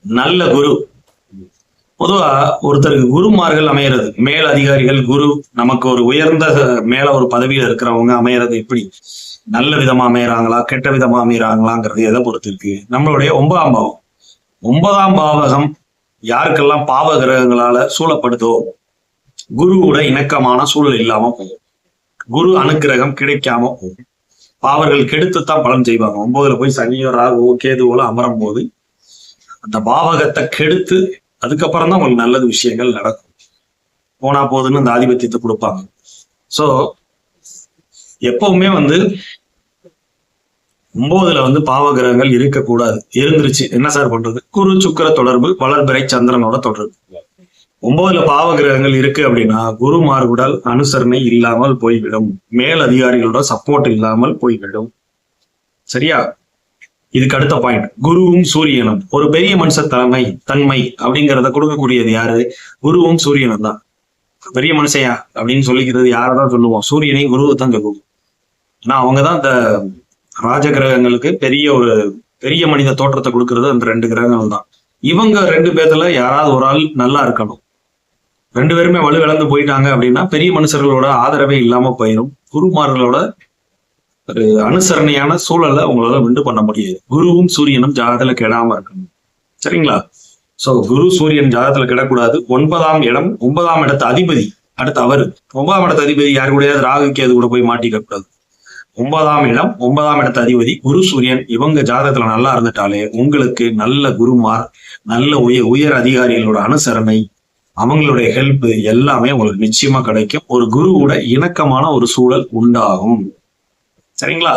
நல்ல குரு. பொதுவா ஒருத்தருக்கு குருமார்கள் அமையறது, மேல் அதிகாரிகள் குரு, நமக்கு ஒரு உயர்ந்த மேல ஒரு பதவியில இருக்கிறவங்க அமையறது எப்படி நல்ல விதமா அமையறாங்களா கெட்ட விதமா அமையறாங்களாங்கிறது எதை பொறுத்து இருக்கு? நம்மளுடைய 9ஆம் பாவம். 9ஆம் பாவகம் யாருக்கெல்லாம் பாவ கிரகங்களால சூழப்படுதோ குருவோட இணக்கமான சூழல் இல்லாம போகும். குரு அனுக்கிரகம் கிடைக்காம போகும். பாவர்கள் கெடுத்துத்தான் பலன் செய்வாங்க. 9ல போய் சனியோ ராகுவோ கேதுவோல அமரும் போது அந்த பாவகத்தை கெடுத்து அதுக்கப்புறம் தான் உங்களுக்கு நல்லது விஷயங்கள் நடக்கும். போனா போதுன்னு இந்த ஆதிபத்தியத்தை கொடுப்பாங்க. சோ எப்பவுமே 9ல பாவ கிரகங்கள் இருக்கக்கூடாது. இருந்துருச்சு என்ன சார் பண்றது? குரு சுக்கிர தொடர்பு, வளர்பிறை சந்திரனோட தொடர்பு. 9ல பாவ கிரகங்கள் இருக்கு அப்படின்னா குருமார்களுடன் அனுசரணை இல்லாமல் போய்விடும். மேல் அதிகாரிகளோட சப்போர்ட் இல்லாமல் போய்விடும். சரியா? இதுக்கு அடுத்த பாயிண்ட், குருவும் சூரியனும். ஒரு பெரிய மனுஷ தன்மை அப்படிங்கிறத கொடுக்கக்கூடியது யாரு? குருவும் சூரியனும் தான். பெரிய மனுஷையா அப்படின்னு சொல்லிக்கிறது யாரதான் சொல்லுவோம்? சூரியனையும் குருவை தான் சொல்லுவோம். ஆனா அவங்கதான் இந்த ராஜ கிரகங்களுக்கு பெரிய மனித தோற்றத்தை கொடுக்கறது அந்த 2 கிரகங்கள் தான். இவங்க 2 பேர்த்துல யாராவது ஒரு ஆள் நல்லா இருக்கணும். 2 பேருமே வலுவிழந்து போயிட்டாங்க அப்படின்னா பெரிய மனுஷர்களோட ஆதரவே இல்லாம போயிடும். குருமார்களோட ஒரு அனுசரணையான சூழலை உங்களால விண்டு பண்ண முடியாது. குருவும் சூரியனும் ஜாதகத்துல கெடாம இருக்கணும். சரிங்களா? சோ குரு சூரியன் ஜாதகத்துல கெடக்கூடாது. 9ஆம் இடம், 9ஆம் இடத்து அதிபதி. அடுத்து அவரு 9ஆம் இடத்து அதிபதி யாரு கூடயாவது ராகு கேது கூட போய் மாட்டிக்க கூடாது. 9ஆம் இடம், 9ஆம் இடத்து அதிபதி குரு சூரியன் இவங்க ஜாதகத்துல நல்லா இருந்துட்டாலே உங்களுக்கு நல்ல குருமார், நல்ல உயர் அதிகாரிகளோட அனுசரணை, அவங்களுடைய ஹெல்ப் எல்லாமே உங்களுக்கு நிச்சயமா கிடைக்கும். ஒரு குருவோட இணக்கமான ஒரு சூழல் உண்டாகும். சரிங்களா?